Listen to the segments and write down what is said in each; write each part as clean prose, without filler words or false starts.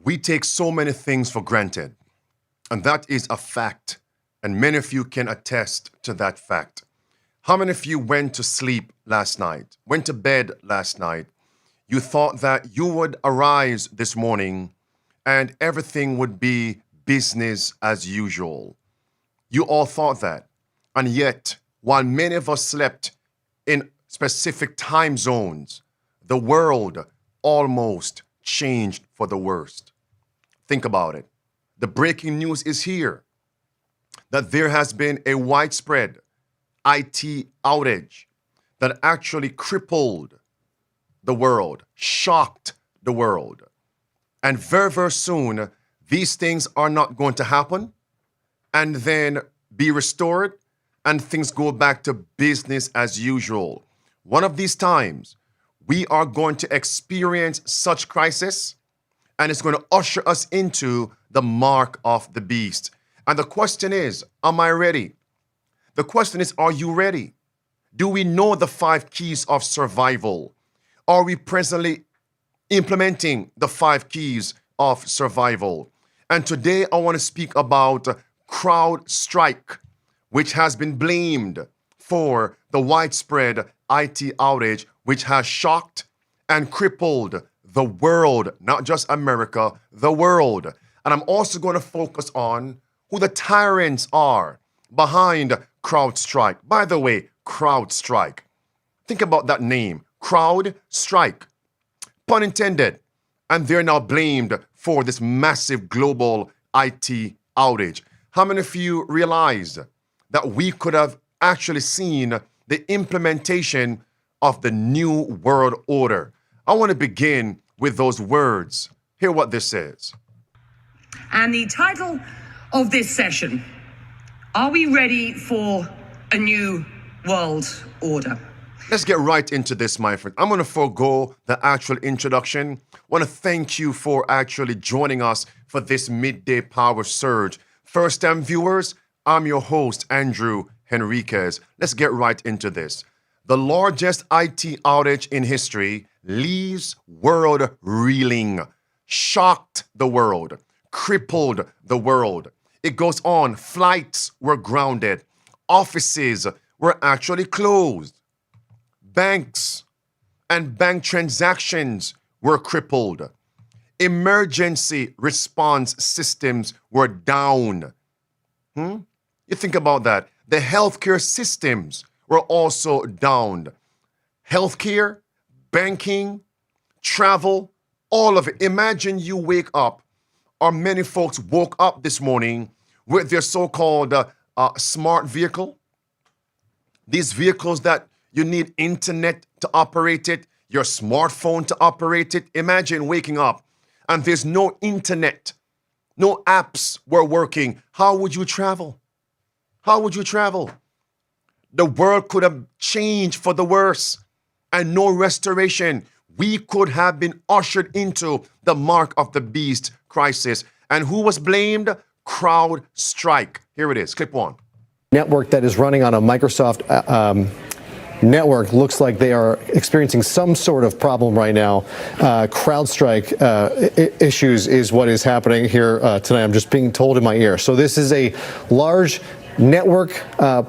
We take so many things for granted, and that is a fact, and many of you can attest to that fact. How many of you went to sleep last night, went to bed last night? You thought that you would arise this morning and everything would be business as usual. You all thought that. And yet, while many of us slept in specific time zones, the world almost changed for the worst. Think about it. The breaking news is here that there has been a widespread IT outage that actually crippled the world, shocked the world. And very, very soon, these things are not going to happen and then be restored and things go back to business as usual. One of these times, we are going to experience such crisis, and it's going to usher us into the mark of the beast. And the question is, am I ready? The question is, are you ready? Do we know the 5 keys of survival? Are we presently implementing the 5 keys of survival? And today I want to speak about CrowdStrike, which has been blamed for the widespread IT outage, which has shocked and crippled the world, not just America, the world. And I'm also going to focus on who the tyrants are behind CrowdStrike. By the way, CrowdStrike. Think about that name, CrowdStrike. Pun intended. And they're now blamed for this massive global IT outage. How many of you realize that we could have actually seen the implementation of the new world order? I want to begin with those words. Hear what this says. And the title of this session, are we ready for a new world order? Let's get right into this, my friend. I'm going to forego the actual introduction. I want to thank you for actually joining us for this midday power surge. First-time viewers, I'm your host, Andrew Henriquez. Let's get right into this. The largest IT outage in history leaves world reeling, shocked the world, crippled the world. It goes on. Flights were grounded. Offices were actually closed. Banks and bank transactions were crippled. Emergency response systems were down. You think about that. The healthcare systems were also down. Healthcare, banking, travel, all of it. Imagine you wake up, or many folks woke up this morning with their so-called smart vehicle. These vehicles that you need internet to operate it, your smartphone to operate it. Imagine waking up and there's no internet, no apps were working. How would you travel? How would you travel? The world could have changed for the worse and no restoration. We could have been ushered into the mark of the beast crisis. And who was blamed? CrowdStrike. Here it is, clip 1. Network that is running on a Microsoft network looks like they are experiencing some sort of problem right now. CrowdStrike issues is what is happening here tonight. I'm just being told in my ear. So this is a large network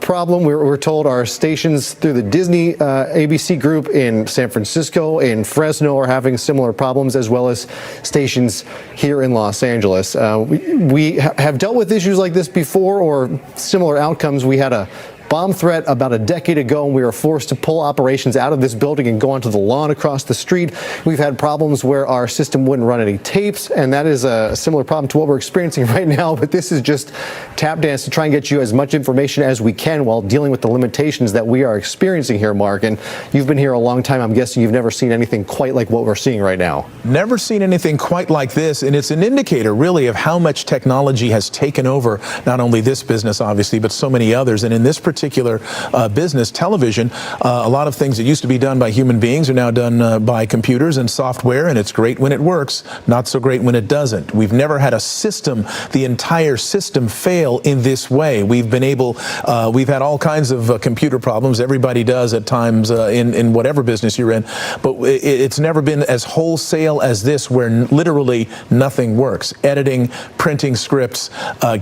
problem. We're told our stations through the Disney ABC group in San Francisco, in Fresno are having similar problems, as well as stations here in Los Angeles. We have dealt with issues like this before, or similar outcomes. We had a bomb threat about a decade ago, and we were forced to pull operations out of this building and go onto the lawn across the street. We've had problems where our system wouldn't run any tapes, and that is a similar problem to what we're experiencing right now. But this is just tap dance to try and get you as much information as we can while dealing with the limitations that we are experiencing here, Mark. And you've been here a long time. I'm guessing you've never seen anything quite like what we're seeing right now. Never seen anything quite like this, and it's an indicator, really, of how much technology has taken over not only this business, obviously, but so many others. And in this particular particular business, television, a lot of things that used to be done by human beings are now done by computers and software, and it's great when it works, not so great when it doesn't. We've never had a system, the entire system, fail in this way. We've had all kinds of computer problems. Everybody does at times in whatever business you're in, but it's never been as wholesale as this, where literally nothing works. Editing, printing scripts,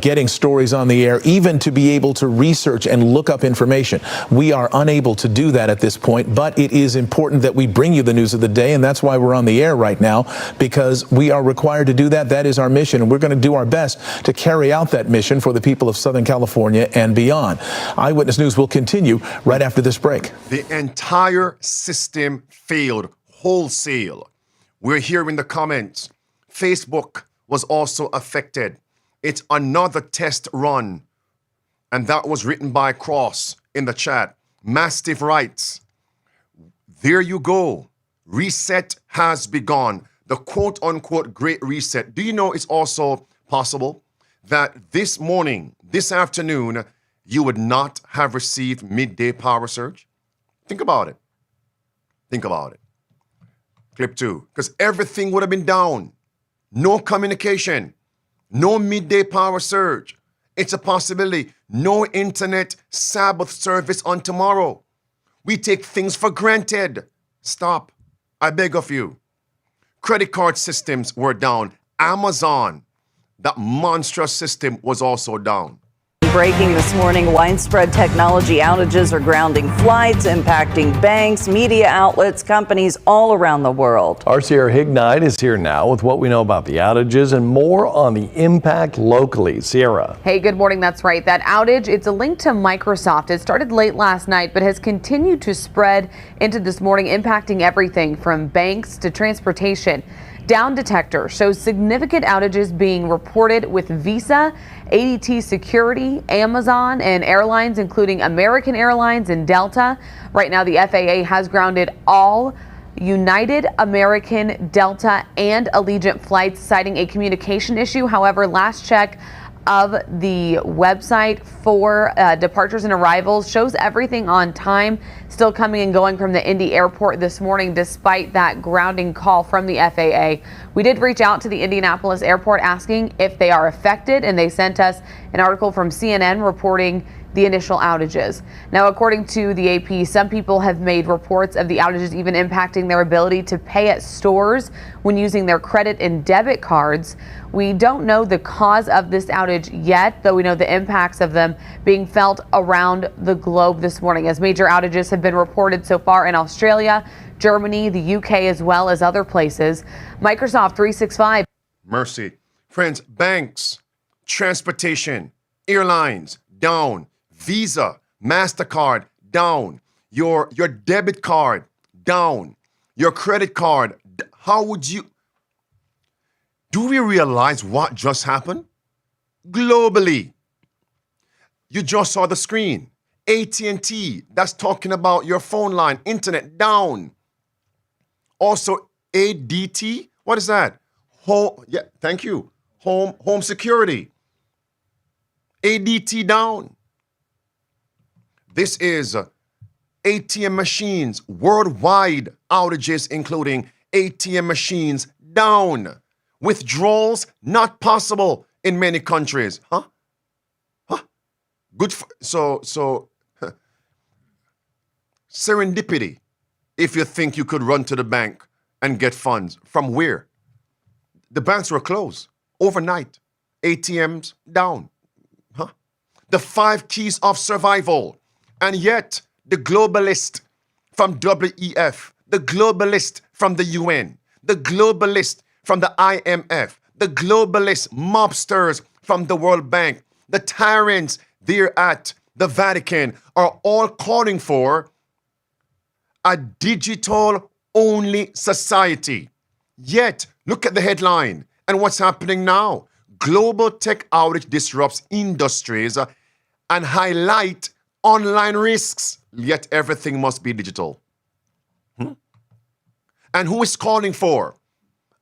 getting stories on the air, even to be able to research and look up information. We are unable to do that at this point, but it is important that we bring you the news of the day, and that's why we're on the air right now, because we are required to do that. That is our mission, and we're going to do our best to carry out that mission for the people of Southern California and beyond. Eyewitness News will continue right after this break. The entire system failed wholesale. We're here in the comments. Facebook was also affected. It's another test run. And that was written by Cross in the chat. Mastiff writes, there you go. Reset has begun. The quote unquote great reset. Do you know it's also possible that this morning, this afternoon, you would not have received midday power surge? Think about it. Think about it. Clip 2. Because everything would have been down. No communication. No midday power surge. It's a possibility. No internet Sabbath service on tomorrow. We take things for granted. Stop. I beg of you. Credit card systems were down. Amazon, that monstrous system, was also down. Breaking this morning, widespread technology outages are grounding flights, impacting banks, media outlets, companies all around the world. Our Sierra Hignite is here now with what we know about the outages and more on the impact locally. Sierra. Hey, good morning. That's right. That outage, it's a link to Microsoft. It started late last night, but has continued to spread into this morning, impacting everything from banks to transportation. Down Detector shows significant outages being reported with Visa, ADT Security, Amazon, and airlines, including American Airlines and Delta. Right now, the FAA has grounded all United, American, Delta, and Allegiant flights, citing a communication issue. However, last check of the website for departures and arrivals shows everything on time, still coming and going from the Indy airport this morning despite that grounding call from the FAA. We did reach out to the Indianapolis airport asking if they are affected, and they sent us an article from CNN reporting the initial outages. Now, according to the AP, some people have made reports of the outages even impacting their ability to pay at stores when using their credit and debit cards. We don't know the cause of this outage yet, though we know the impacts of them being felt around the globe this morning, as major outages have been reported so far in Australia, Germany, the UK, as well as other places. Microsoft 365. Mercy. Friends, banks, transportation, airlines, down. Visa, MasterCard, down. Your debit card, down. Your credit card, how would you... Do we realize what just happened? Globally. You just saw the screen. AT&T, that's talking about your phone line, internet, down. Also, ADT, what is that? Yeah, thank you. Home security. ADT down. This is ATM machines, worldwide outages, including ATM machines down. Withdrawals not possible in many countries. Good. So serendipity. If you think you could run to the bank and get funds, from where? The banks were closed overnight. ATMs down. The 5 keys of survival. And yet, the globalist from WEF, the globalist from the UN, the globalist from the IMF, the globalist mobsters from the World Bank, the tyrants there at the Vatican are all calling for a digital-only society. Yet, look at the headline and what's happening now. Global tech outage disrupts industries and highlight online risks, yet everything must be digital. And who is calling for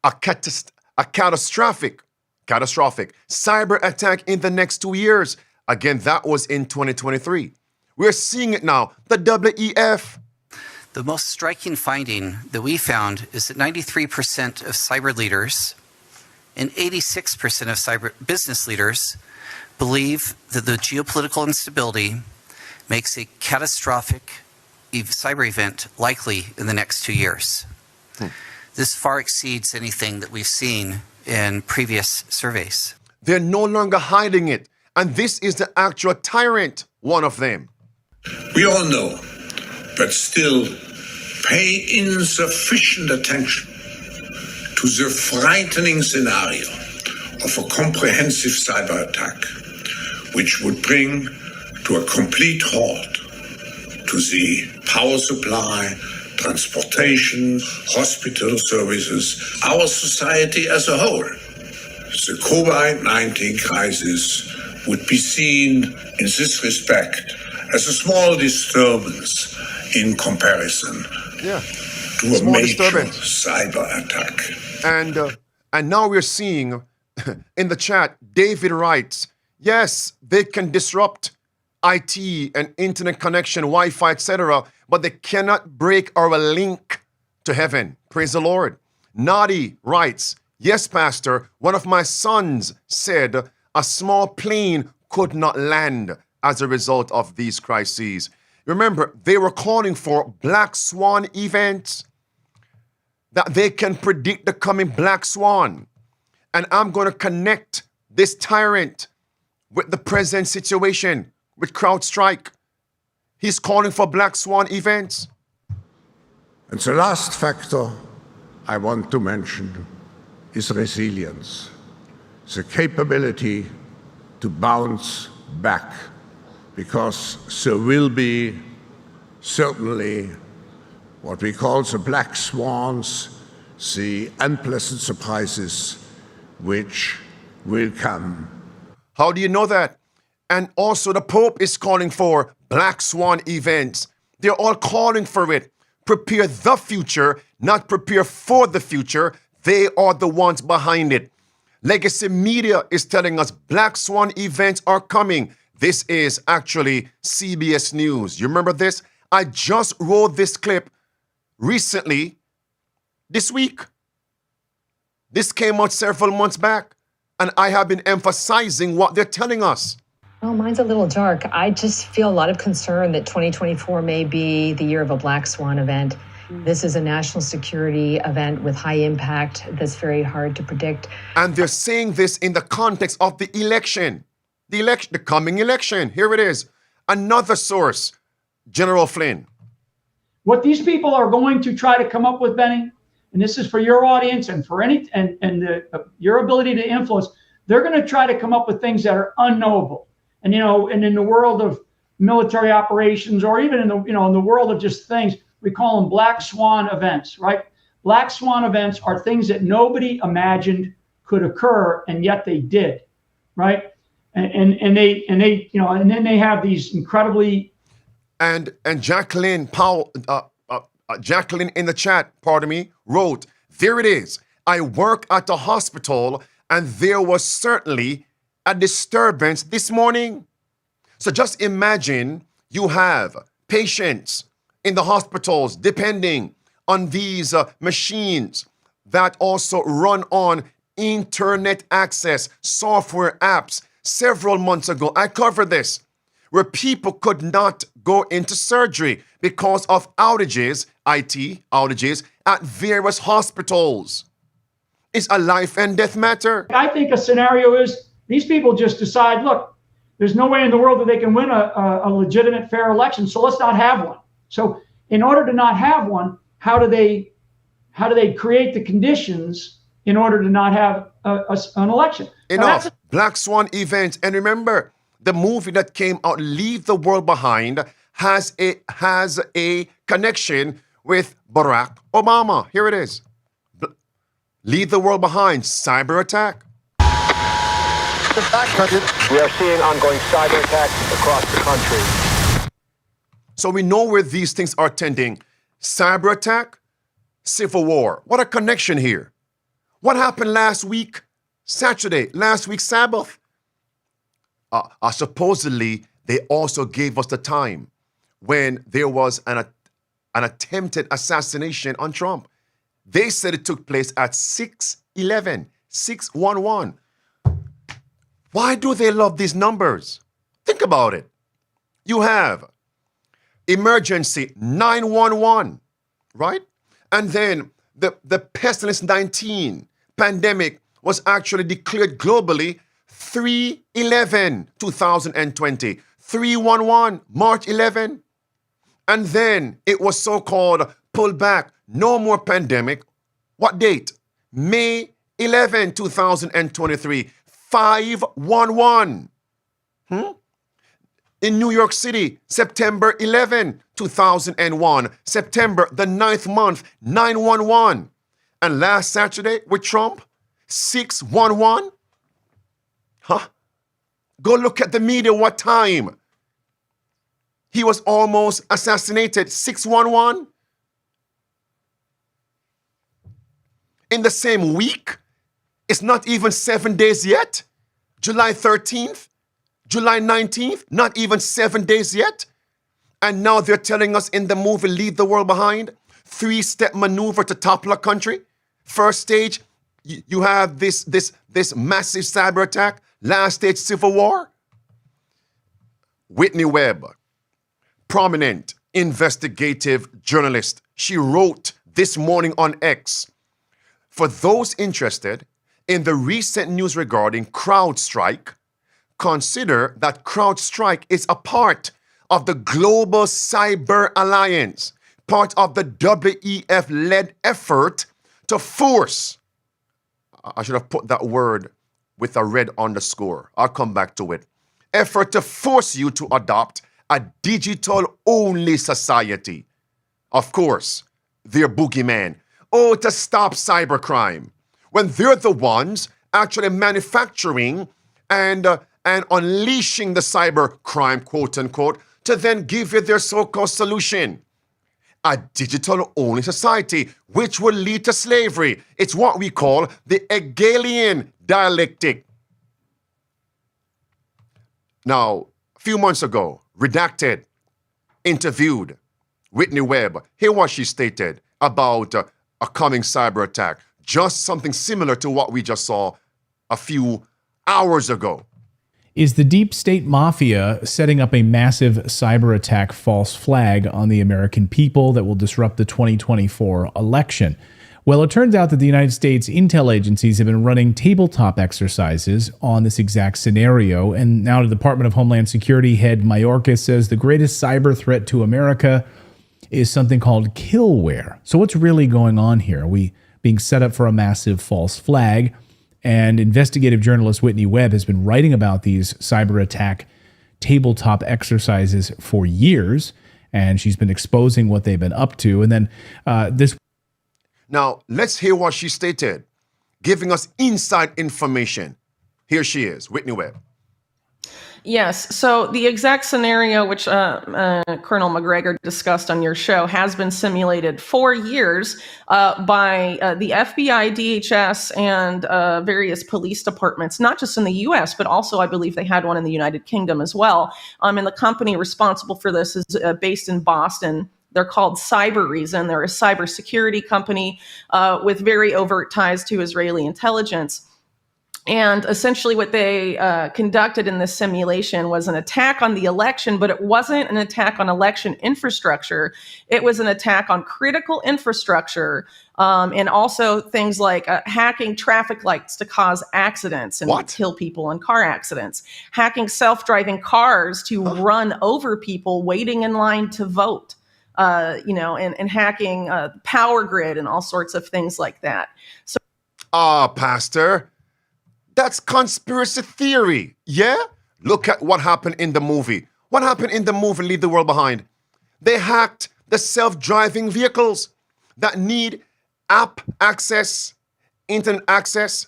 a catastrophic cyber attack in the next 2 years? Again, that was in 2023. We're seeing it now. The WEF. The most striking finding that we found is that 93% of cyber leaders and 86% of cyber business leaders believe that the geopolitical instability makes a catastrophic cyber event likely in the next 2 years. This far exceeds anything that we've seen in previous surveys. They're no longer hiding it. And this is the actual tyrant, one of them. We all know, but still pay insufficient attention to the frightening scenario of a comprehensive cyber attack, which would bring to a complete halt to the power supply, transportation, hospital services, our society as a whole. The COVID-19 crisis would be seen in this respect as a small disturbance in comparison to a major cyber attack. And now we're seeing in the chat, David writes, yes, they can disrupt IT and internet connection, Wi-Fi, etc., but they cannot break our link to heaven. Praise the Lord. Nadi writes, yes, Pastor, one of my sons said a small plane could not land as a result of these crises. Remember, they were calling for black swan events, that they can predict the coming black swan. And I'm going to connect this tyrant with the present situation with CrowdStrike. He's calling for black swan events. And the last factor I want to mention is resilience, the capability to bounce back, because there will be certainly what we call the black swans, the unpleasant surprises which will come. How do you know that? And also the Pope is calling for black swan events. They're all calling for it. Prepare the future, not prepare for the future. They are the ones behind it. Legacy Media is telling us black swan events are coming. This is actually CBS News. You remember this? I just rolled this clip recently, this week. This came out several months back, and I have been emphasizing what they're telling us. Well, mine's a little dark. I just feel a lot of concern that 2024 may be the year of a black swan event. This is a national security event with high impact that's very hard to predict. And they're saying this in the context of the election. The coming election. Here it is. Another source, General Flynn. What these people are going to try to come up with, Benny, and this is for your audience and for your ability to influence, they're going to try to come up with things that are unknowable. And and in the world of military operations, or even in the world of just things, we call them black swan events, right? Black swan events are things that nobody imagined could occur, and yet they did, right? And then they have these incredibly. And Jacqueline Powell, Jacqueline in the chat, pardon me, wrote, there it is. I work at the hospital, and there was certainly a disturbance this morning. So just imagine you have patients in the hospitals depending on these machines that also run on internet access, software apps. Several months ago, I covered this, where people could not go into surgery because of outages, IT outages, at various hospitals. It's a life and death matter. I think a scenario is these people just decide, look, there's no way in the world that they can win a legitimate, fair election, so let's not have one. So in order to not have one, how do they create the conditions in order to not have an election? Enough. Black Swan events. And remember, the movie that came out, Leave the World Behind, has a connection with Barack Obama. Here it is. Leave the World Behind, cyber attack. We are seeing ongoing cyber attacks across the country. So we know where these things are tending. Cyber attack, civil war. What a connection here. What happened last week, Saturday, last week, Sabbath? Supposedly, They also gave us the time when there was an attempted assassination on Trump. They said it took place at 6/11, 6/11. Why do they love these numbers? Think about it. You have emergency 911, right? And then the pestilence 19 pandemic was actually declared globally 3/11/2020, 3/11, March 11. And then it was so-called pulled back, no more pandemic. What date? May 11, 2023, 5/11. In New York City, September 11, 2001, September the 9th month, 9/11. And last Saturday with Trump, 6/11. Go look at the media, what time? He was almost assassinated, 6/11. In the same week, it's not even 7 days yet. July 13th, July 19th, not even 7 days yet. And now they're telling us in the movie Leave the World Behind, 3-step maneuver to topple a country. First stage, you have this massive cyber attack. Last stage, civil war. Whitney Webb, prominent investigative journalist, she wrote this morning on X, for those interested in the recent news regarding CrowdStrike, consider that CrowdStrike is a part of the Global Cyber Alliance, part of the WEF-led effort to force, I should have put that word with a red underscore, I'll come back to it, effort to force you to adopt a digital-only society. Of course, their boogeyman. Oh, to stop cybercrime. When they're the ones actually manufacturing and unleashing the cybercrime, quote unquote, to then give you their so-called solution. A digital-only society, which will lead to slavery. It's what we call the Hegelian dialectic. Now, a few months ago, Redacted interviewed Whitney Webb. Hear what she stated about a coming cyber attack. Just something similar to what we just saw a few hours ago. Is the deep state mafia setting up a massive cyber attack false flag on the American people that will disrupt the 2024 election? Well, it turns out that the United States intel agencies have been running tabletop exercises on this exact scenario. And now the Department of Homeland Security head Mayorkas says the greatest cyber threat to America is something called killware. So what's really going on here? Are we being set up for a massive false flag? And investigative journalist Whitney Webb has been writing about these cyber attack tabletop exercises for years, and she's been exposing what they've been up to. And then this. Now, let's hear what she stated, giving us inside information. Here she is, Whitney Webb. Yes. So the exact scenario which Colonel McGregor discussed on your show has been simulated for years by the FBI, DHS, and various police departments, not just in the U.S., but also I believe they had one in the United Kingdom as well. And the company responsible for this is based in Boston. They're called Cyber Reason. They're a cybersecurity company with very overt ties to Israeli intelligence. And essentially what they conducted in this simulation was an attack on the election, but it wasn't an attack on election infrastructure. It was an attack on critical infrastructure and also things like hacking traffic lights to cause accidents and kill people in car accidents, hacking self-driving cars to run over people waiting in line to vote. And hacking power grid and all sorts of things like that. So, Pastor, that's conspiracy theory. Yeah? Look at what happened in the movie. What happened in the movie Leave the World Behind? They hacked the self-driving vehicles that need app access, internet access.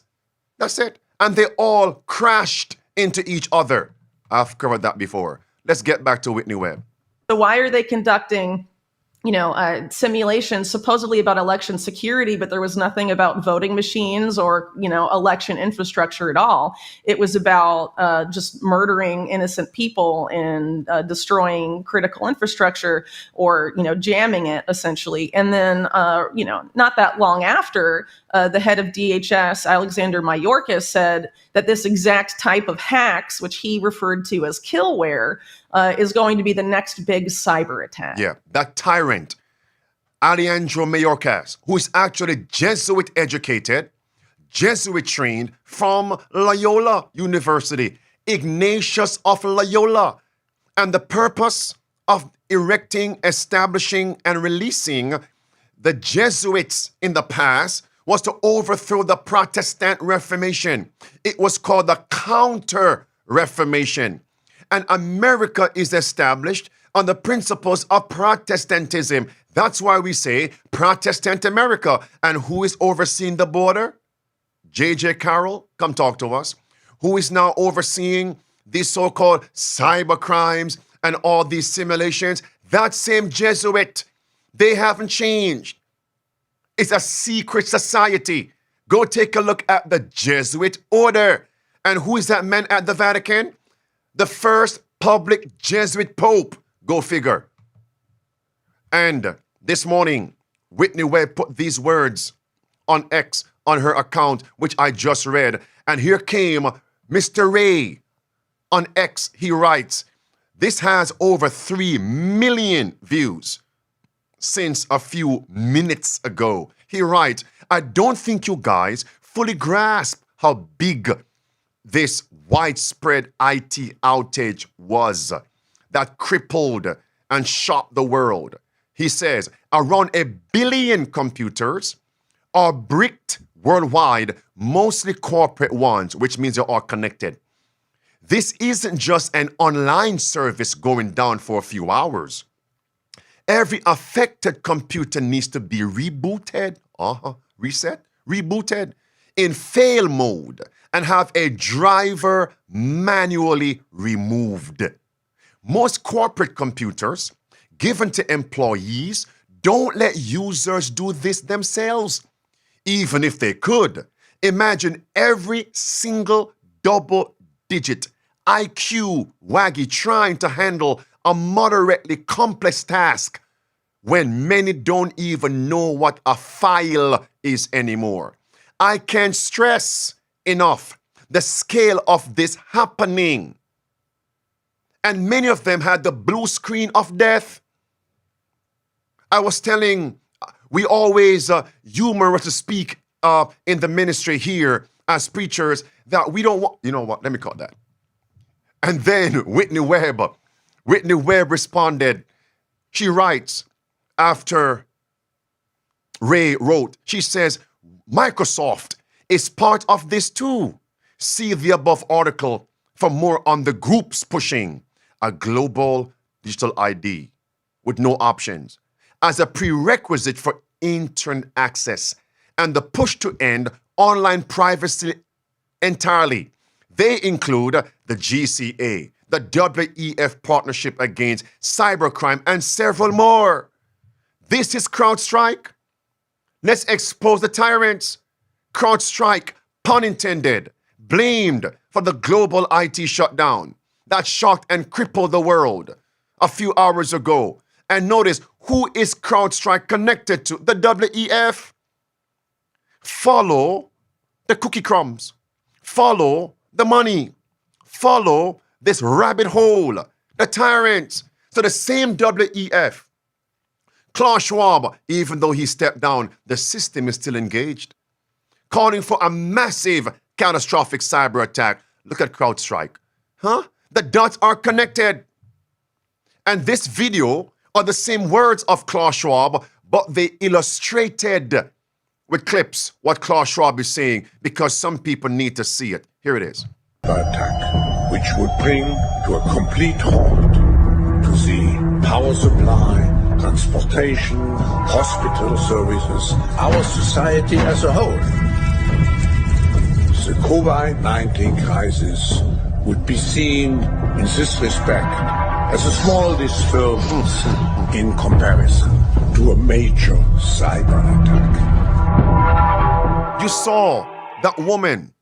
That's it. And they all crashed into each other. I've covered that before. Let's get back to Whitney Webb. So why are they conducting simulations supposedly about election security, but there was nothing about voting machines or, election infrastructure at all. It was about just murdering innocent people and destroying critical infrastructure or, jamming it essentially. And then, not that long after, the head of DHS, Alexander Mayorkas, said that this exact type of hacks, which he referred to as killware, is going to be the next big cyber attack. Yeah, that tyrant, Alejandro Mayorkas, who is actually Jesuit educated, Jesuit trained from Loyola University, Ignatius of Loyola. And the purpose of erecting, establishing, and releasing the Jesuits in the past was to overthrow the Protestant Reformation. It was called the Counter-Reformation. And America is established on the principles of Protestantism. That's why we say Protestant America. And who is overseeing the border? J.J. Carroll, come talk to us. Who is now overseeing these so-called cyber crimes and all these simulations? That same Jesuit. They haven't changed. It's a secret society. Go take a look at the Jesuit order. And who is that man at the Vatican? The first public Jesuit pope. Go figure. And this morning, Whitney Webb put these words on X on her account, which I just read. And here came Mr. Ray on X. He writes, this has over 3 million views since a few minutes ago. He writes, I don't think you guys fully grasp how big this widespread IT outage was that crippled and shocked the world. He says around 1 billion computers are bricked worldwide, mostly corporate ones, which means they are connected. This isn't just an online service going down for a few hours. Every affected computer needs to be rebooted, rebooted in fail mode and have a driver manually removed. Most corporate computers given to employees don't let users do this themselves. Even if they could, imagine every single double-digit IQ waggy trying to handle a moderately complex task when many don't even know what a file is anymore. I can't stress enough the scale of this happening. And many of them had the blue screen of death. I was telling, we always humor to speak in the ministry here as preachers that we don't want, you know what, let me call that. And then Whitney Webb responded. She writes, after Ray wrote, she says, Microsoft is part of this too. See the above article for more on the groups pushing a global digital ID with no options as a prerequisite for internet access and the push to end online privacy entirely. They include the GCA, the WEF Partnership Against Cybercrime, and several more. This is CrowdStrike. Let's expose the tyrants. CrowdStrike, pun intended, blamed for the global IT shutdown that shocked and crippled the world a few hours ago. And notice, who is CrowdStrike connected to? The WEF. Follow the cookie crumbs. Follow the money. Follow this rabbit hole, the tyrants. So the same WEF, Klaus Schwab, even though he stepped down, the system is still engaged, calling for a massive catastrophic cyber attack. Look at CrowdStrike. The dots are connected. And this video are the same words of Klaus Schwab, but they illustrated with clips what Klaus Schwab is saying because some people need to see it. Here it is. Attack, which would bring to a complete halt to the power supply, transportation, hospital services, our society as a whole. The COVID-19 crisis would be seen in this respect as a small disturbance in comparison. to a major cyber attack. You saw that woman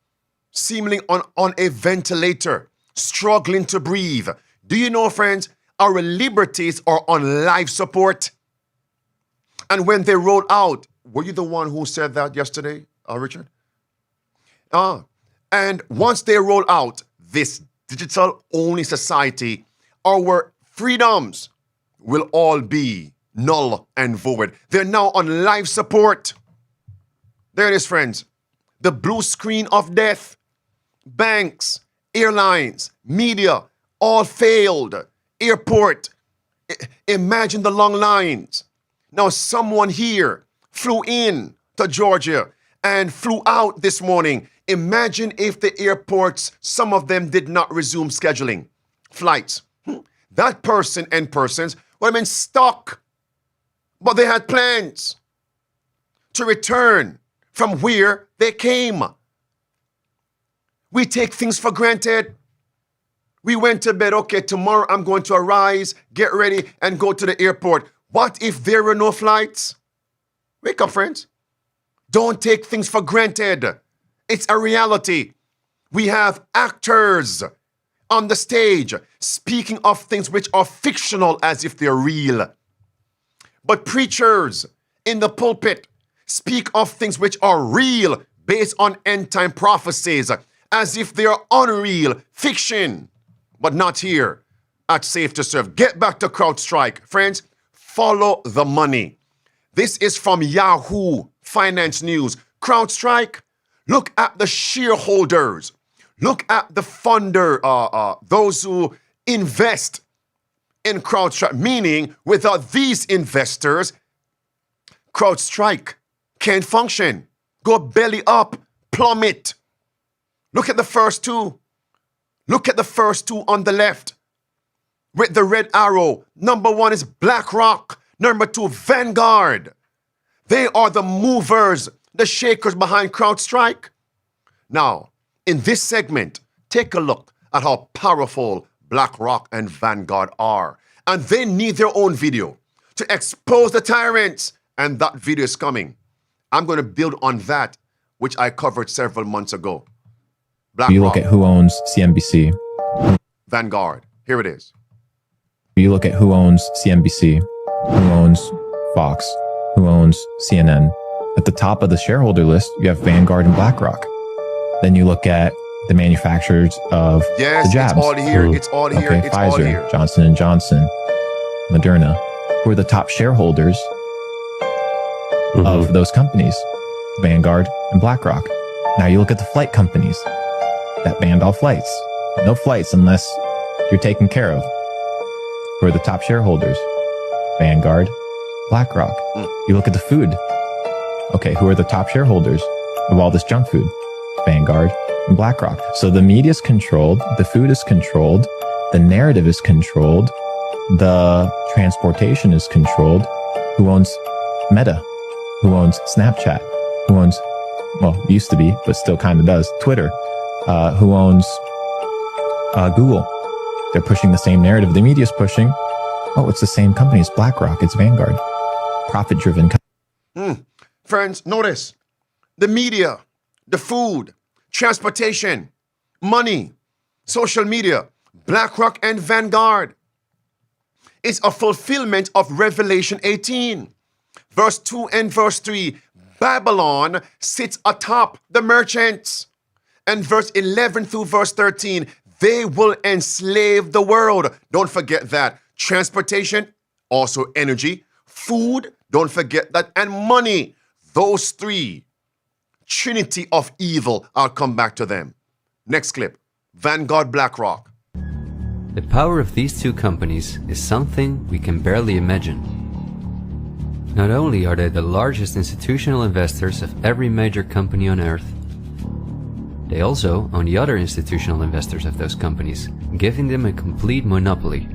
seemingly on a ventilator, struggling to breathe. Do you know, friends, our liberties are on life support? And when they rolled out, were you the one who said that yesterday, Richard? And once they roll out this digital-only society, our freedoms will all be null and void. They're now on life support. There it is, friends. The blue screen of death. Banks, airlines, media, all failed. Airport. Imagine the long lines. Now, someone here flew in to Georgia and flew out this morning. Imagine if the airports, some of them did not resume scheduling flights. That person and persons would have been stuck. But they had plans to return from where they came. We take things for granted. We went to bed, okay, tomorrow I'm going to arise, get ready, and go to the airport. What if there were no flights? Wake up, friends. Don't take things for granted. It's a reality. We have actors on the stage speaking of things which are fictional as if they're real. But preachers in the pulpit speak of things which are real based on end-time prophecies as if they are unreal, fiction. But not here at Safe to Serve. Get back to CrowdStrike. Friends, follow the money. This is from Yahoo Finance News. CrowdStrike, look at the shareholders. Look at the funder, those who invest in CrowdStrike. Meaning, without these investors, CrowdStrike can't function. Go belly up, plummet. Look at the first two. Look at the first two on the left with the red arrow. Number one is BlackRock. Number two, Vanguard. They are the movers, the shakers behind CrowdStrike. Now, in this segment, take a look at how powerful BlackRock and Vanguard are. And they need their own video to expose the tyrants. And that video is coming. I'm going to build on that, which I covered several months ago. BlackRock. You look at who owns CNBC. Vanguard. Here it is. You look at who owns CNBC, who owns Fox, who owns CNN. At the top of the shareholder list, you have Vanguard and BlackRock. Then you look at the manufacturers of the jabs. It's all here. Who, it's all here. okay, It's Pfizer, all here. Johnson & Johnson, Moderna, who are the top shareholders of those companies, Vanguard and BlackRock. Now you look at the flight companies that banned all flights. No flights unless you're taken care of. Who are the top shareholders? Vanguard, BlackRock. You look at the food. Okay, who are the top shareholders of all this junk food? Vanguard and BlackRock. So the media is controlled, the food is controlled, the narrative is controlled, the transportation is controlled. Who owns Meta? Who owns Snapchat? Who owns, well, used to be, but still kind of does, Twitter? Who owns Google? They're pushing the same narrative the media's pushing. Oh, it's the same company. It's BlackRock. It's Vanguard. Profit-driven. Friends, notice the media, the food, transportation, money, social media, BlackRock and Vanguard. It's a fulfillment of Revelation 18, verse 2 and verse 3. Babylon sits atop the merchants. And verse 11 through verse 13, they will enslave the world. Don't forget that. Transportation, also energy, food, don't forget that, and money. Those three, trinity of evil, I'll come back to them. Next clip, Vanguard, BlackRock. The power of these two companies is something we can barely imagine. Not only are they the largest institutional investors of every major company on Earth, they also own the other institutional investors of those companies, giving them a complete monopoly.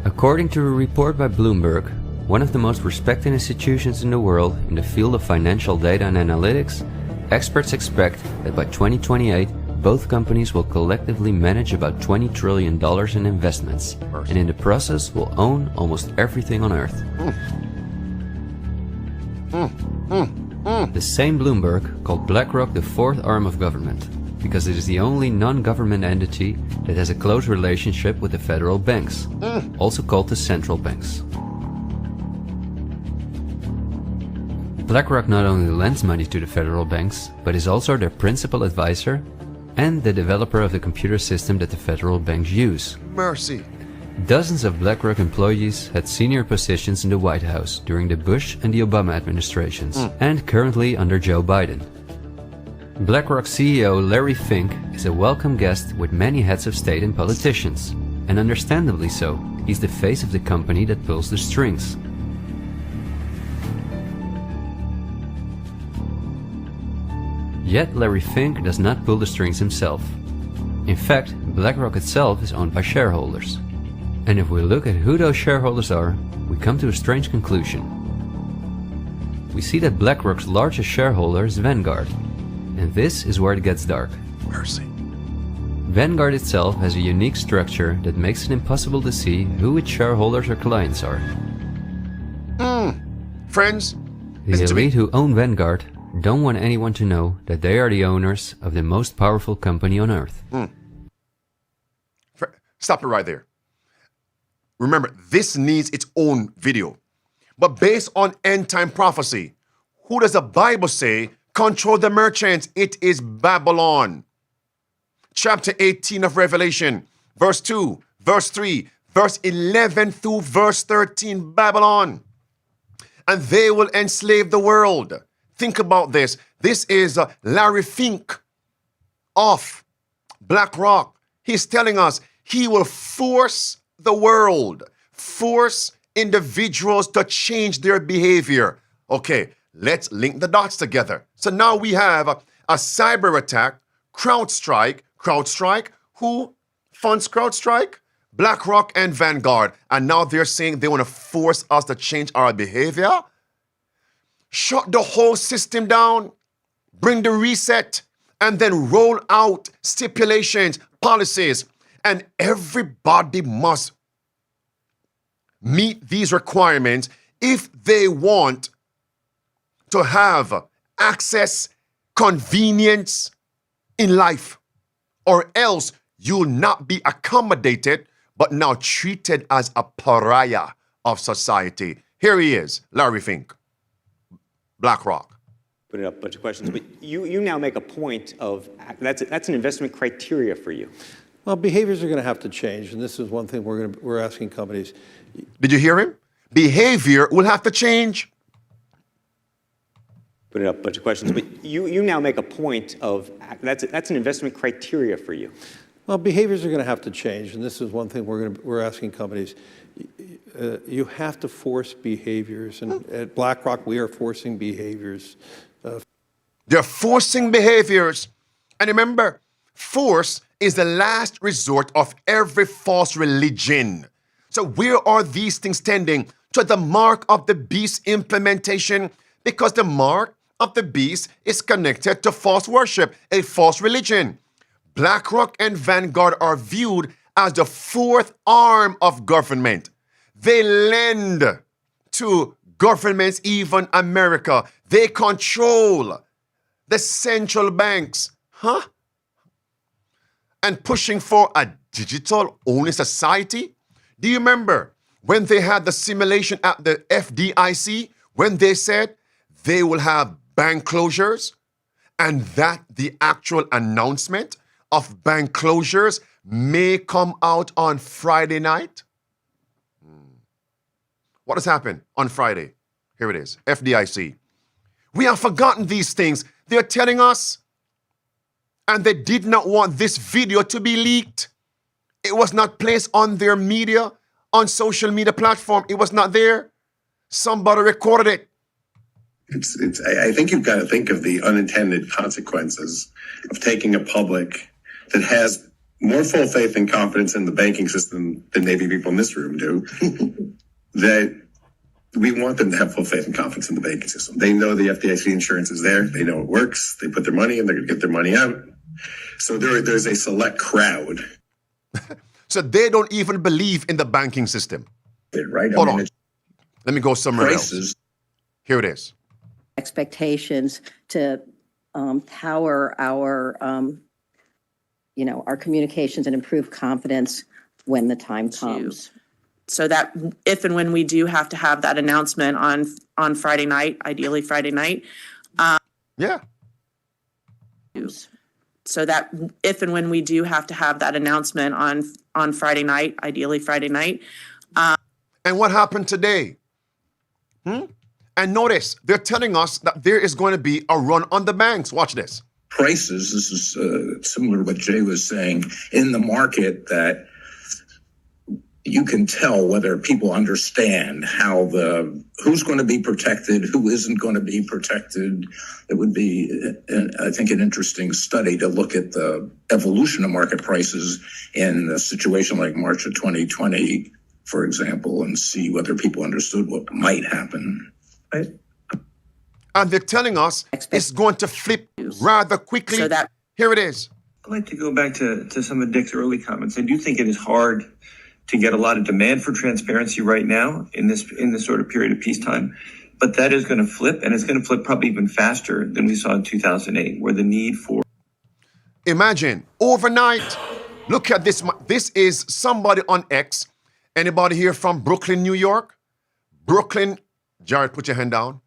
According to a report by Bloomberg, one of the most respected institutions in the world in the field of financial data and analytics, experts expect that by 2028, both companies will collectively manage about $20 trillion in investments, and in the process will own almost everything on Earth. The same Bloomberg called BlackRock the fourth arm of government, because it is the only non-government entity that has a close relationship with the federal banks, also called the central banks. BlackRock not only lends money to the federal banks, but is also their principal advisor and the developer of the computer system that the federal banks use. Mercy. Dozens of BlackRock employees had senior positions in the White House during the Bush and the Obama administrations, and currently under Joe Biden. BlackRock CEO Larry Fink is a welcome guest with many heads of state and politicians, and understandably so. He's the face of the company that pulls the strings. Yet Larry Fink does not pull the strings himself. In fact, BlackRock itself is owned by shareholders. And if we look at who those shareholders are, we come to a strange conclusion. We see that BlackRock's largest shareholder is Vanguard. And this is where it gets dark. Mercy. Vanguard itself has a unique structure that makes it impossible to see who its shareholders or clients are. Friends, the elite who own Vanguard don't want anyone to know that they are the owners of the most powerful company on Earth. Stop it right there. Remember, this needs its own video. But based on end-time prophecy, who does the Bible say control the merchants? It is Babylon. Chapter 18 of Revelation, verse 2, verse 3, verse 11 through verse 13, Babylon. And they will enslave the world. Think about this. This is Larry Fink of BlackRock. He's telling us he will force the world, force individuals to change their behavior. Okay, let's link the dots together. So now we have a cyber attack, CrowdStrike. Who funds CrowdStrike? BlackRock and Vanguard. And now they're saying they want to force us to change our behavior. Shut the whole system down, bring the reset, and then roll out stipulations, policies, and everybody must meet these requirements if they want to have access, convenience in life, or else you'll not be accommodated, but now treated as a pariah of society. Here he is, Larry Fink, BlackRock. Put up a bunch of questions, but you now make a point of that's an investment criteria for you. Well, behaviors are going to have to change, and this is one thing we're asking companies. Did you hear him? Behavior will have to change. Put up a bunch of questions, but you now make a point of that's an investment criteria for you. Well, behaviors are going to have to change, and this is one thing we're asking companies. You have to force behaviors, and at BlackRock we are forcing behaviors. They're forcing behaviors, and remember, force is the last resort of every false religion. So where are these things tending? To the mark of the beast implementation, because the mark of the beast is connected to false worship, a false religion. BlackRock and Vanguard are viewed as the fourth arm of government. They lend to governments, even America. They control the central banks. And pushing for a digital-only society? Do you remember when they had the simulation at the FDIC, when they said they will have bank closures, and that the actual announcement of bank closures may come out on Friday night? What has happened on Friday? Here it is, FDIC. We have forgotten these things. They're telling us, and they did not want this video to be leaked. It was not placed on their media, on social media platform. It was not there. Somebody recorded it. I think you've got to think of the unintended consequences of taking a public that has more full faith and confidence in the banking system than maybe people in this room do. That we want them to have full faith and confidence in the banking system. They know the FDIC insurance is there. They know it works. They put their money in. They're going to get their money out. So there's a select crowd. So they don't even believe in the banking system. Right? Hold on. Let me go somewhere else. Here it is. Expectations to power our, our communications and improve confidence when the time comes. So that if and when we do have to have that announcement on Friday night, ideally Friday night. Yeah. So that if and when we do have to have that announcement on Friday night, ideally Friday night. And what happened today? And notice, they're telling us that there is going to be a run on the banks. Watch this. Prices, this is similar to what Jay was saying, in the market, that you can tell whether people understand who's going to be protected, who isn't going to be protected. It would be, I think, an interesting study to look at the evolution of market prices in a situation like March of 2020, for example, and see whether people understood what might happen. Right? And they're telling us it's going to flip rather quickly. Here it is. I'd like to go back to some of Dick's early comments. I do think it is hard to get a lot of demand for transparency right now in this sort of period of peacetime. But that is going to flip, and it's going to flip probably even faster than we saw in 2008, where the need for... Imagine, overnight, look at this. This is somebody on X. Anybody here from Brooklyn, New York? Brooklyn, Jared, put your hand down.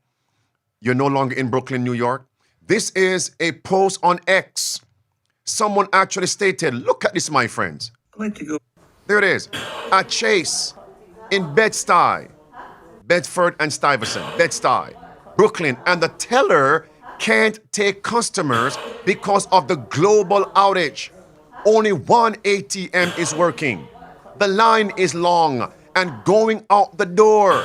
You're no longer in Brooklyn, New York. This is a post on X. Someone actually stated, look at this, my friends. I'd like to go... There it is. A Chase in Bed-Stuy, Bedford and Stuyvesant, Bed-Stuy, Brooklyn. And the teller can't take customers because of the global outage. Only one ATM is working. The line is long and going out the door.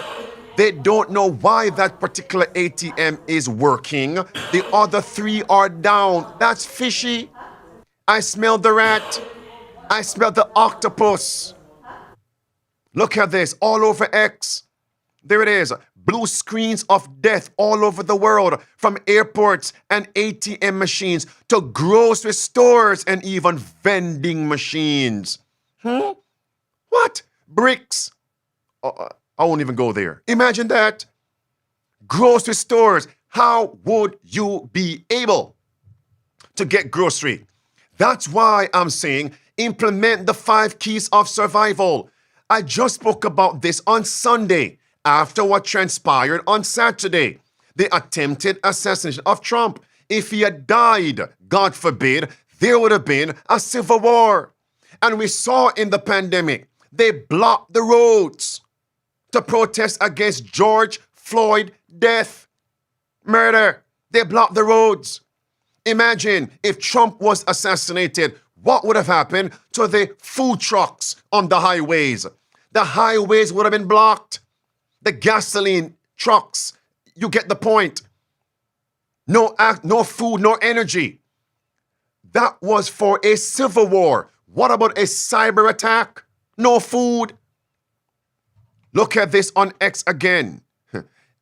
They don't know why that particular ATM is working. The other three are down. That's fishy. I smell the rat. I smell the octopus. Look at this, all over X. There it is, blue screens of death all over the world, from airports and ATM machines to grocery stores and even vending machines. What? Bricks. I won't even go there. Imagine that. Grocery stores. How would you be able to get grocery? That's why I'm saying implement the 5 keys of survival. I just spoke about this on Sunday after what transpired on Saturday. The attempted assassination of Trump. If he had died, God forbid, there would have been a civil war. And we saw in the pandemic, they blocked the roads to protest against George Floyd death, murder. They blocked the roads. Imagine if Trump was assassinated, what would have happened to the food trucks on the highways? The highways would have been blocked. The gasoline trucks, you get the point. No food, no energy. That was for a civil war. What about a cyber attack? No food. Look at this on X again.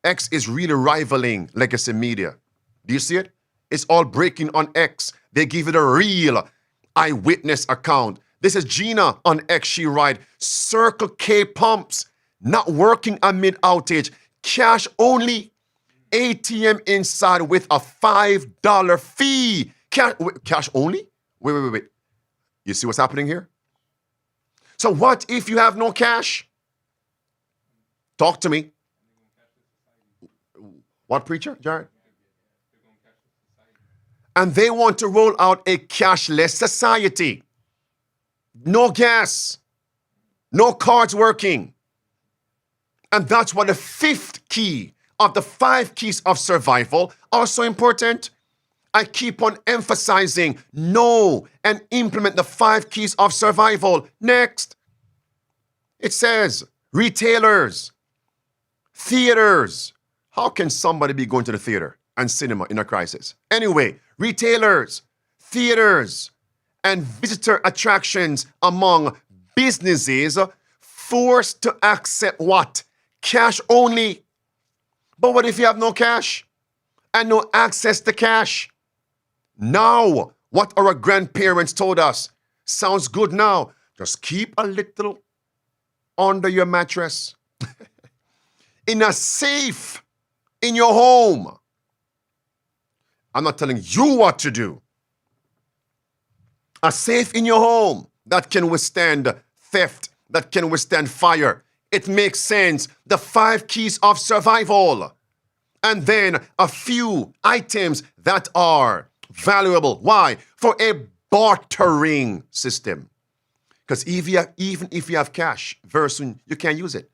X is really rivaling legacy media. Do you see it? It's all breaking on X. They give it a real eyewitness account. This is Gina on X. She writes, Circle K pumps not working amid outage. Cash only. ATM inside with a $5 fee. Cash only? Wait. You see what's happening here? So what if you have no cash? Talk to me. What, preacher, Jared? And they want to roll out a cashless society. No gas. No cards working. And that's why the 5th key of the 5 keys of survival are so important. I keep on emphasizing know and implement the 5 keys of survival. Next. It says retailers, theaters. How can somebody be going to the theater and cinema in a crisis? Anyway, retailers, theaters, and visitor attractions among businesses forced to accept what? Cash only. But what if you have no cash and no access to cash? Now, What our grandparents told us sounds good now. Just keep a little under your mattress. In a safe in your home. I'm not telling you what to do. A safe in your home that can withstand theft, that can withstand fire. It makes sense. The 5 keys of survival. And then a few items that are valuable. Why? For a bartering system. Because even if you have cash, very soon you can't use it.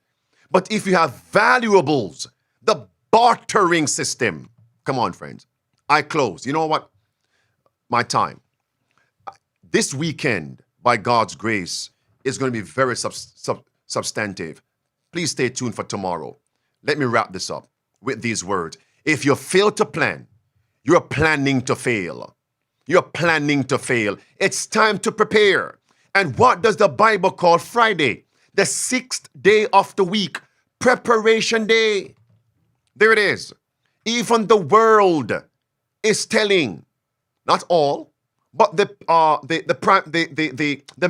But if you have valuables, the bartering system. Come on, friends. I close. You know what? My time. This weekend, by God's grace, is going to be very substantive. Please stay tuned for tomorrow. Let me wrap this up with these words. If you fail to plan, you're planning to fail. You're planning to fail. It's time to prepare. And what does the Bible call Friday? The 6th day of the week. Preparation day. There it is. Even the world is telling, not all, but the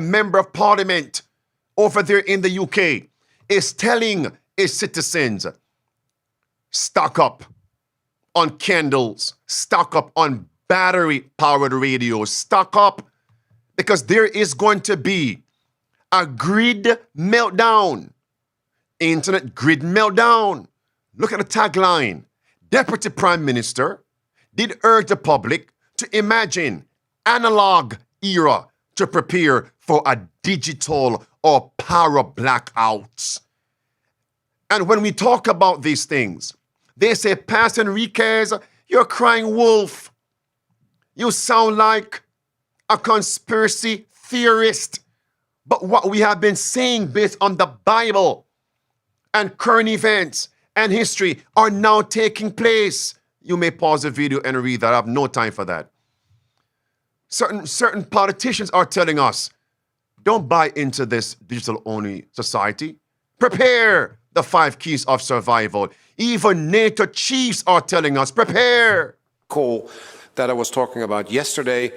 member of parliament over there in the UK is telling its citizens, stock up on candles, stock up on battery-powered radios, stock up, because there is going to be a grid meltdown, internet grid meltdown. Look at the tagline. Deputy Prime Minister did urge the public to imagine analog era to prepare for a digital or power blackouts. And when we talk about these things, they say, Pastor Enriquez, you're crying wolf. You sound like a conspiracy theorist. But what we have been saying based on the Bible and current events and history are now taking place. You may pause the video and read that. I have no time for that. Certain politicians are telling us, don't buy into this digital-only society. Prepare the 5 keys of survival. Even NATO chiefs are telling us, prepare. Call that I was talking about yesterday.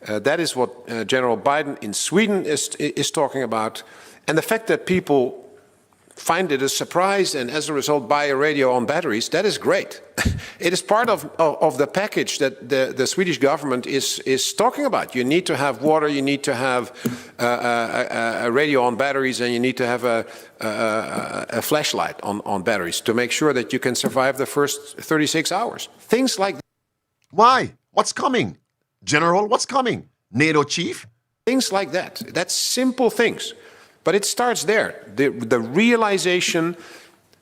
That is what General Biden in Sweden is talking about. And the fact that people find it a surprise and as a result buy a radio on batteries, that is great. It is part of the package that the Swedish government is talking about. You need to have water, you need to have a radio on batteries, and you need to have a flashlight on batteries to make sure that you can survive the first 36 hours. Things like that. Why? What's coming? General, what's coming? NATO chief? Things like that. That's simple things. But it starts there. The realization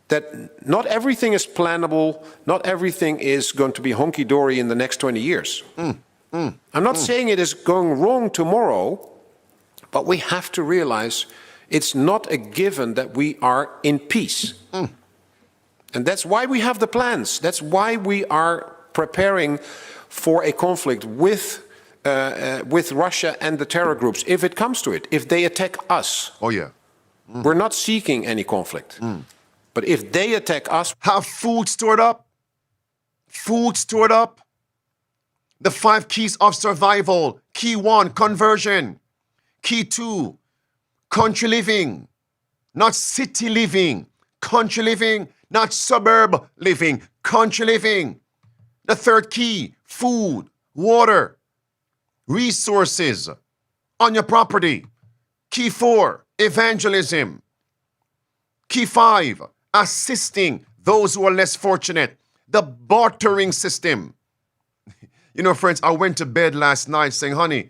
that not everything is plannable, not everything is going to be honky-dory in the next 20 years. I'm not saying it is going wrong tomorrow, but we have to realize it's not a given that we are in peace. And that's why we have the plans. That's why we are preparing for a conflict with Russia and the terror groups, if it comes to it, if they attack us. Oh, yeah. We're not seeking any conflict. But if they attack us... Have food stored up. Food stored up. The 5 keys of survival. Key 1, conversion. Key 2, country living. Not city living. Country living. Not suburb living. Country living. The 3rd key, food, water, resources on your property. Key 4, evangelism. Key 5, assisting those who are less fortunate. The bartering system. You know, friends, I went to bed last night saying, honey,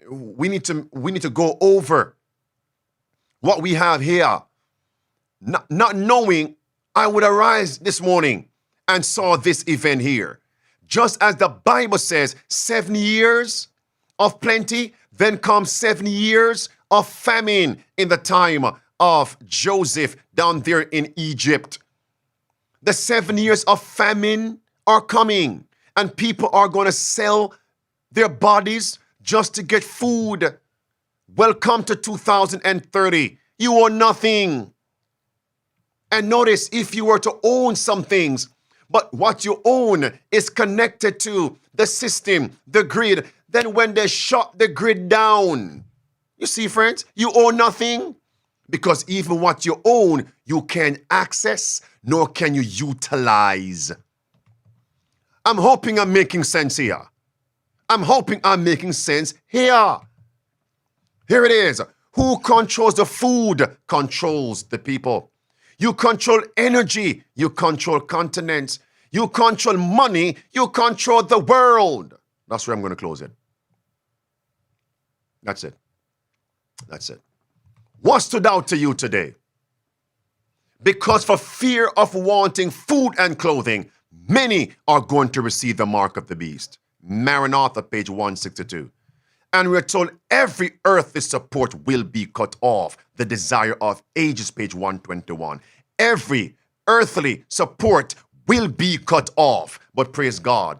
we need to go over what we have here. Not knowing I would arise this morning and saw this event here. Just as the Bible says, 7 years of plenty, then comes 7 years of famine in the time of Joseph down there in Egypt. The 7 years of famine are coming, and people are going to sell their bodies just to get food. Welcome to 2030. You own nothing. And notice, if you were to own some things, but what you own is connected to the system, the grid, than when they shut the grid down. You see, friends, you own nothing because even what you own, you can't access nor can you utilize. I'm hoping I'm making sense here. I'm hoping I'm making sense here. Here it is. Who controls the food controls the people. You control energy. You control continents. You control money. You control the world. That's where I'm going to close it. That's it. That's it. What stood out to you today? Because for fear of wanting food and clothing, many are going to receive the mark of the beast. Maranatha, page 162. And we're told every earthly support will be cut off. The desire of ages, page 121. Every earthly support will be cut off. But praise God.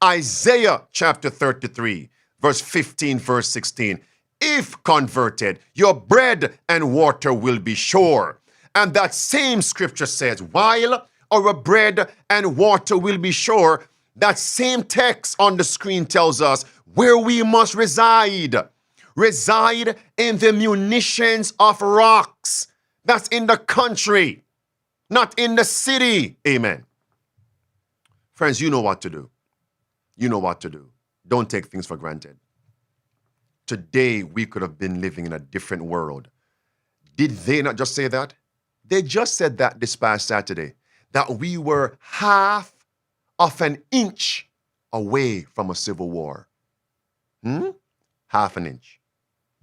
Isaiah chapter 33, verse 15, verse 16. If converted, your bread and water will be sure. And that same scripture says, while our bread and water will be sure, that same text on the screen tells us where we must reside. Reside in the munitions of rocks. That's in the country, not in the city. Amen. Friends, you know what to do. You know what to do. Don't take things for granted. Today, we could have been living in a different world. Did they not just say that? They just said that this past Saturday, that we were half of an inch away from a civil war. Half an inch,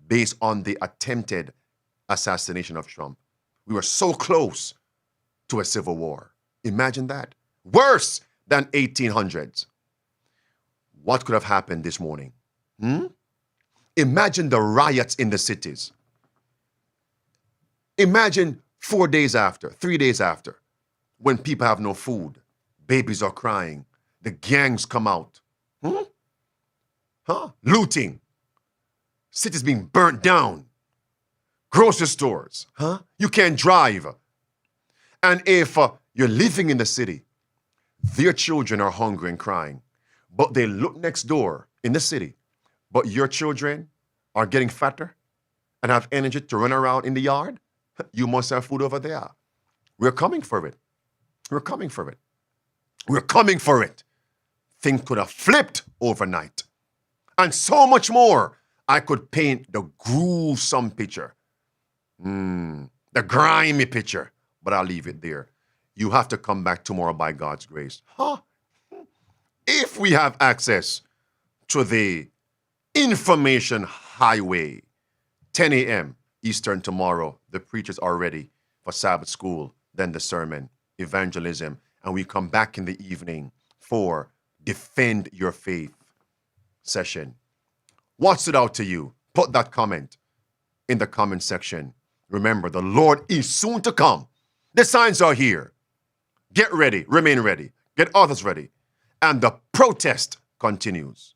based on the attempted assassination of Trump. We were so close to a civil war. Imagine that. Worse than 1800s. What could have happened this morning? Imagine the riots in the cities. Imagine 4 days after, 3 days after, when people have no food, babies are crying, the gangs come out. Looting. Cities being burnt down. Grocery stores. You can't drive. And if you're living in the city, their children are hungry and crying, but they look next door in the city, but your children are getting fatter and have energy to run around in the yard, you must have food over there. We're coming for it. We're coming for it. We're coming for it. Things could have flipped overnight. And so much more. I could paint the gruesome picture. The grimy picture. But I'll leave it there. You have to come back tomorrow by God's grace. If we have access to the information highway, 10 a.m. Eastern tomorrow, the preachers are ready for Sabbath school, then the sermon, evangelism, and we come back in the evening for Defend Your Faith session. What stood out to you? Put that comment in the comment section. Remember, the Lord is soon to come. The signs are here. Get ready, remain ready, get others ready, and the protest continues.